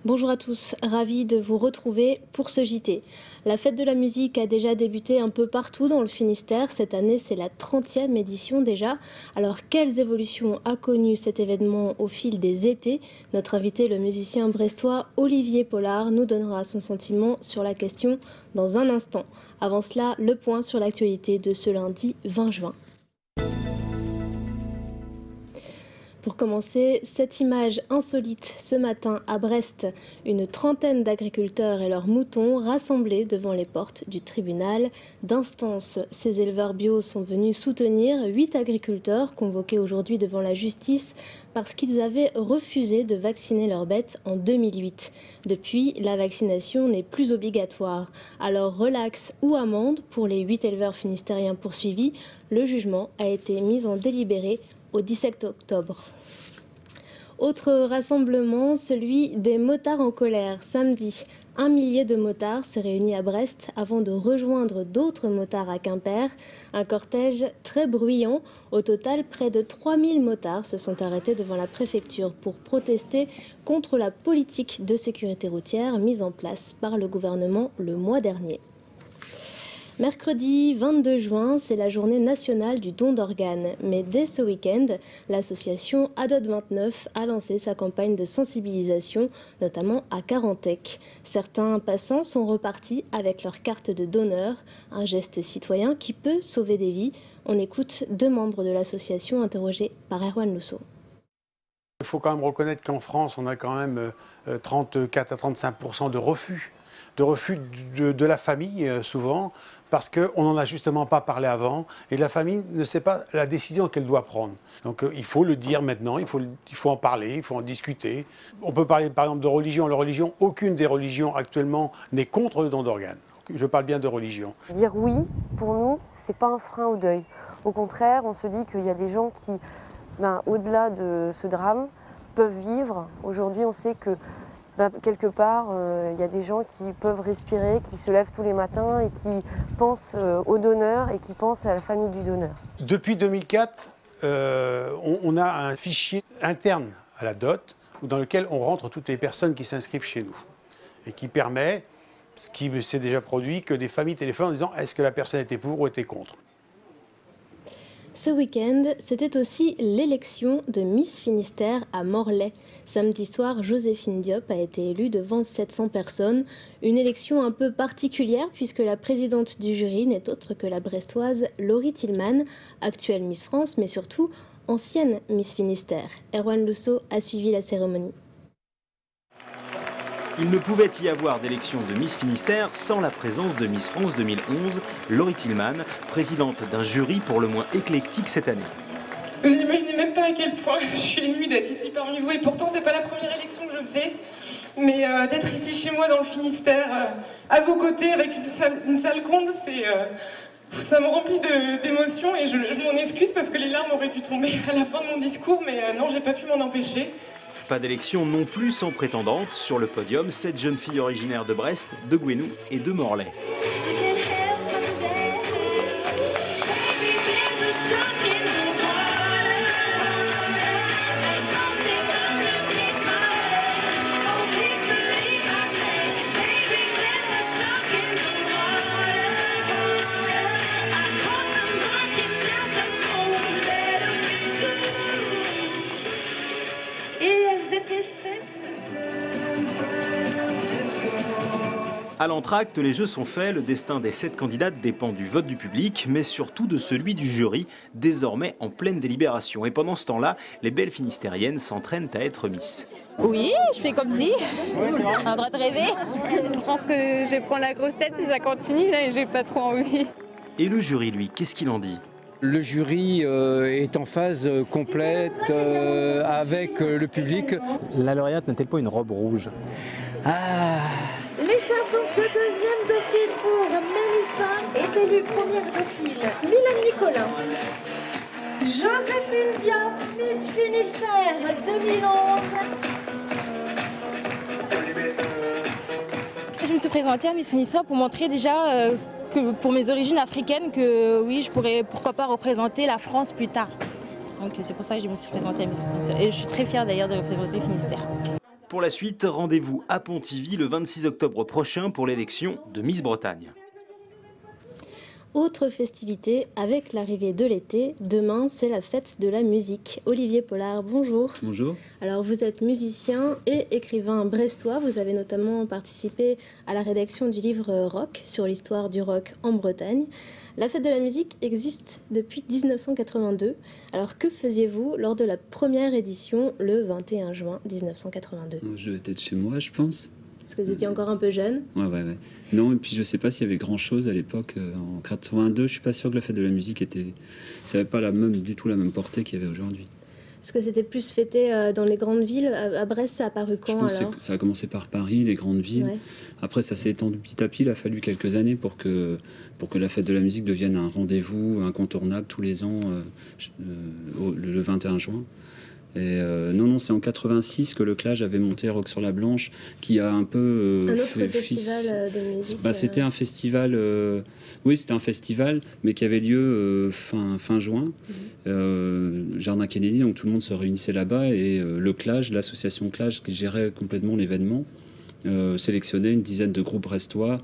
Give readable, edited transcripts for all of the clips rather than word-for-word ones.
Bonjour à tous, ravie de vous retrouver pour ce JT. La fête de la musique a déjà débuté un peu partout dans le Finistère. Cette année, c'est la 30e édition déjà. Alors, quelles évolutions a connu cet événement au fil des étés? Notre invité, le musicien brestois Olivier Pollard, nous donnera son sentiment sur la question dans un instant. Avant cela, le point sur l'actualité de ce lundi 20 juin. Pour commencer, cette image insolite ce matin à Brest, une trentaine d'agriculteurs et leurs moutons rassemblés devant les portes du tribunal d'instance. Ces éleveurs bio sont venus soutenir 8 agriculteurs convoqués aujourd'hui devant la justice parce qu'ils avaient refusé de vacciner leurs bêtes en 2008. Depuis, la vaccination n'est plus obligatoire. Alors relax ou amende pour les 8 éleveurs finistériens poursuivis, le jugement a été mis en délibéré au 17 octobre. Autre rassemblement, celui des motards en colère. Samedi, 1 millier de motards s'est réuni à Brest avant de rejoindre d'autres motards à Quimper. Un cortège très bruyant. Au total, près de 3000 motards se sont arrêtés devant la préfecture pour protester contre la politique de sécurité routière mise en place par le gouvernement le mois dernier. Mercredi 22 juin, c'est la journée nationale du don d'organes. Mais dès ce week-end, l'association ADOT 29 a lancé sa campagne de sensibilisation, notamment à Carantec. Certains passants sont repartis avec leur carte de donneur, un geste citoyen qui peut sauver des vies. On écoute 2 membres de l'association interrogés par Erwan Lousseau. Il faut quand même reconnaître qu'en France, on a quand même 34 à 35% de refus de la famille, souvent, parce qu'on n'en a justement pas parlé avant, et la famille ne sait pas la décision qu'elle doit prendre. Donc il faut le dire maintenant, il faut en parler, il faut en discuter. On peut parler par exemple de religion. La religion, aucune des religions actuellement n'est contre le don d'organes. Je parle bien de religion. Dire oui, pour nous, c'est pas un frein au deuil. Au contraire, on se dit qu'il y a des gens qui, au-delà de ce drame, peuvent vivre. Aujourd'hui, on sait que quelque part, il y a des gens qui peuvent respirer, qui se lèvent tous les matins et qui pensent au donneur et qui pensent à la famille du donneur. Depuis 2004, on a un fichier interne à la DOT dans lequel on rentre toutes les personnes qui s'inscrivent chez nous et qui permet, ce qui s'est déjà produit, que des familles téléphonent en disant est-ce que la personne était pour ou était contre. Ce week-end, c'était aussi l'élection de Miss Finistère à Morlaix. Samedi soir, Joséphine Diop a été élue devant 700 personnes. Une élection un peu particulière puisque la présidente du jury n'est autre que la brestoise Laurie Tillman, actuelle Miss France, mais surtout ancienne Miss Finistère. Erwan Lousseau a suivi la cérémonie. Il ne pouvait y avoir d'élection de Miss Finistère sans la présence de Miss France 2011, Laurie Tillman, présidente d'un jury pour le moins éclectique cette année. Vous n'imaginez même pas à quel point je suis émue d'être ici parmi vous, et pourtant c'est pas la première élection que je fais, mais d'être ici chez moi dans le Finistère, à vos côtés avec une salle comble, ça me remplit d'émotions et je m'en excuse parce que les larmes auraient pu tomber à la fin de mon discours, mais non, j'ai pas pu m'en empêcher. Pas d'élection non plus sans prétendante. Sur le podium, 7 jeunes filles originaires de Brest, de Gouesnou et de Morlaix. À l'entracte, les jeux sont faits, le destin des 7 candidates dépend du vote du public, mais surtout de celui du jury, désormais en pleine délibération. Et pendant ce temps-là, les belles finistériennes s'entraînent à être Miss. Oui, je fais comme si, on a le droit de rêver. Je pense que je vais prendre la grosse tête si ça continue, là, et j'ai pas trop envie. Et le jury, lui, qu'est-ce qu'il en dit ? Le jury est en phase complète avec le public. La lauréate n'a-t-elle pas une robe rouge ? L'écharpe donc de deuxième dauphine pour Mélissa est élue première dauphine. Mylène Nicolas. Joséphine Diop, Miss Finistère 2011. Je me suis présentée à Miss Unissa pour montrer déjà que pour mes origines africaines, que oui, je pourrais pourquoi pas représenter la France plus tard. Donc c'est pour ça que je me suis présentée à Miss Unissa. Et je suis très fière d'ailleurs de représenter le Finistère. Pour la suite, rendez-vous à Pontivy le 26 octobre prochain pour l'élection de Miss Bretagne. Autre festivité avec l'arrivée de l'été, demain c'est la fête de la musique. Olivier Pollard, bonjour. Bonjour. Alors vous êtes musicien et écrivain brestois, vous avez notamment participé à la rédaction du livre Rock sur l'histoire du rock en Bretagne. La fête de la musique existe depuis 1982. Alors que faisiez-vous lors de la première édition le 21 juin 1982 ? Je devais être chez moi, je pense. Parce que vous étiez encore un peu jeune. Ouais. Non, et puis je sais pas s'il y avait grand-chose à l'époque. En 82, je suis pas sûr que la fête de la musique ça n'avait pas du tout la même portée qu'il y avait aujourd'hui. Est-ce que c'était plus fêté dans les grandes villes ? À Brest, ça a apparu quand alors ? Je pense que ça a commencé par Paris, les grandes villes. Ouais. Après, ça s'est étendu petit à petit. Il a fallu quelques années pour que la fête de la musique devienne un rendez-vous incontournable tous les ans, le 21 juin. Et non, c'est en 86 que le Clash avait monté Rock sur la Blanche, qui a un peu... un autre festival de musique. C'était un festival, oui, c'était un festival, mais qui avait lieu fin juin, Jardin Kennedy, donc tout le monde se réunissait là-bas, et le Clash, l'association Clash, qui gérait complètement l'événement, sélectionnait une dizaine de groupes brestois,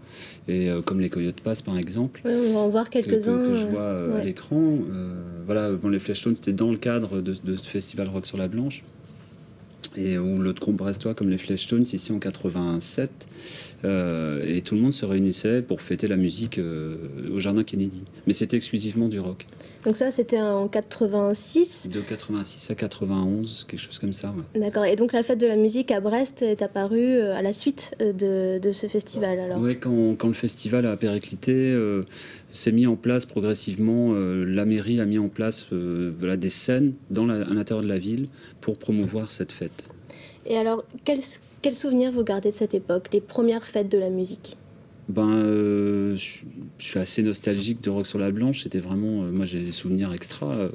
et comme les Coyotes Pass par exemple. Oui, on va en voir quelques-uns. Que je vois à l'écran. Voilà, les Fleshtones, c'était dans le cadre de ce festival Rock sur la Blanche. Et où l'autre groupe brestois comme les Fleshtones, ici en 87. Et tout le monde se réunissait pour fêter la musique au Jardin Kennedy. Mais c'était exclusivement du rock. Donc ça, c'était en 86 ? De 86 à 91, quelque chose comme ça, ouais. D'accord. Et donc la fête de la musique à Brest est apparue à la suite de ce festival, alors ? Oui, quand le festival a périclité, s'est mis en place progressivement, la mairie a mis en place des scènes à l'intérieur de la ville pour promouvoir cette fête. Et alors, quels souvenirs vous gardez de cette époque, les premières fêtes de la musique ? Je suis assez nostalgique de Rock sur la Blanche. C'était vraiment, moi j'ai des souvenirs extra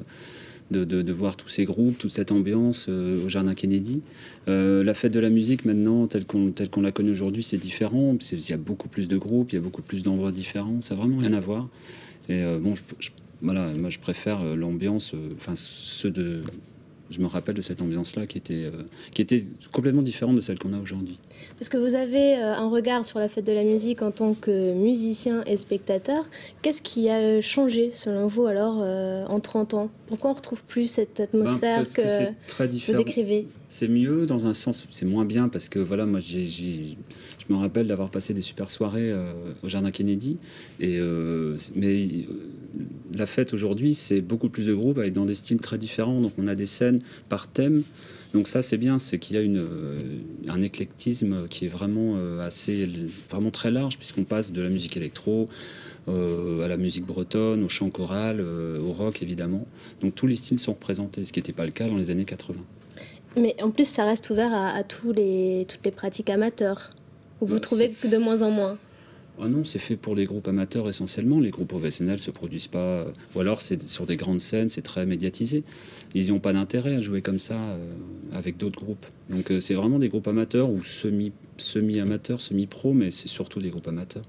de voir tous ces groupes, toute cette ambiance au Jardin Kennedy. La fête de la musique maintenant, telle qu'on la connaît aujourd'hui, c'est différent. Il y a beaucoup plus de groupes, il y a beaucoup plus d'endroits différents. Ça n'a vraiment rien à voir. Et moi je préfère l'ambiance, je me rappelle de cette ambiance-là qui était complètement différente de celle qu'on a aujourd'hui. Parce que vous avez un regard sur la fête de la musique en tant que musicien et spectateur. Qu'est-ce qui a changé selon vous alors en 30 ans ? Pourquoi on ne retrouve plus cette atmosphère parce que c'est très différent. Vous décrivez ? C'est mieux dans un sens, c'est moins bien parce que voilà, moi je me rappelle d'avoir passé des super soirées au Jardin Kennedy. Mais la fête aujourd'hui, c'est beaucoup plus de groupes avec dans des styles très différents. Donc on a des scènes par thème. Donc ça c'est bien, c'est qu'il y a un éclectisme qui est vraiment vraiment très large, puisqu'on passe de la musique électro à la musique bretonne, au chant choral, au rock évidemment. Donc tous les styles sont représentés, ce qui n'était pas le cas dans les années 80. Mais en plus ça reste ouvert à toutes les pratiques amateurs. Vous trouvez que de moins en moins ? Ah non, c'est fait pour les groupes amateurs essentiellement. Les groupes professionnels se produisent pas. Ou alors c'est sur des grandes scènes, c'est très médiatisé. Ils n'ont pas d'intérêt à jouer comme ça avec d'autres groupes. Donc c'est vraiment des groupes amateurs ou semi-amateurs, semi-pro, mais c'est surtout des groupes amateurs.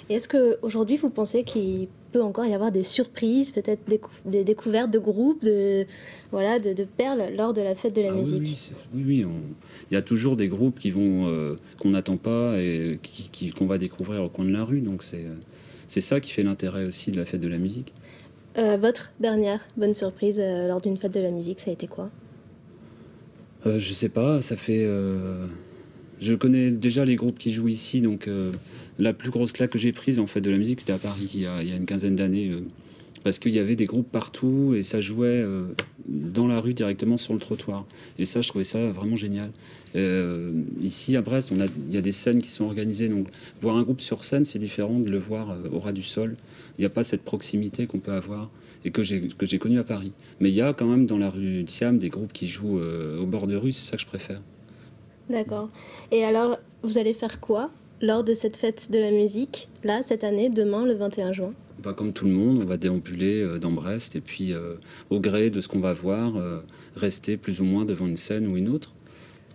Et est-ce qu'aujourd'hui vous pensez qu'il peut encore y avoir des surprises, peut-être des découvertes de groupes, de perles lors de la fête de la musique ? Oui, il y a toujours des groupes qu'on n'attend pas et qu'on va découvrir au coin de la rue. Donc c'est ça qui fait l'intérêt aussi de la fête de la musique. Votre dernière bonne surprise lors d'une fête de la musique, ça a été quoi ? Je sais pas, ça fait... Je connais déjà les groupes qui jouent ici, donc la plus grosse claque que j'ai prise en fait de la musique, c'était à Paris il y a une quinzaine d'années, parce qu'il y avait des groupes partout et ça jouait dans la rue directement sur le trottoir. Et ça, je trouvais ça vraiment génial. Ici à Brest, il y a des scènes qui sont organisées, donc voir un groupe sur scène, c'est différent de le voir au ras du sol. Il n'y a pas cette proximité qu'on peut avoir et que j'ai connu à Paris. Mais il y a quand même dans la rue de Siam des groupes qui jouent au bord de rue, c'est ça que je préfère. D'accord. Et alors, vous allez faire quoi lors de cette fête de la musique, là, cette année, demain, le 21 juin ? Comme tout le monde, on va déambuler dans Brest et puis, au gré de ce qu'on va voir, rester plus ou moins devant une scène ou une autre.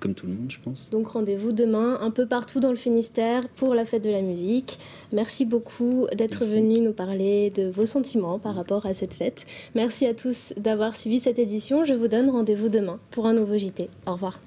comme tout le monde, je pense. Donc rendez-vous demain un peu partout dans le Finistère pour la fête de la musique. Merci beaucoup d'être venu nous parler de vos sentiments par rapport à cette fête. Merci à tous d'avoir suivi cette édition. Je vous donne rendez-vous demain pour un nouveau JT. Au revoir.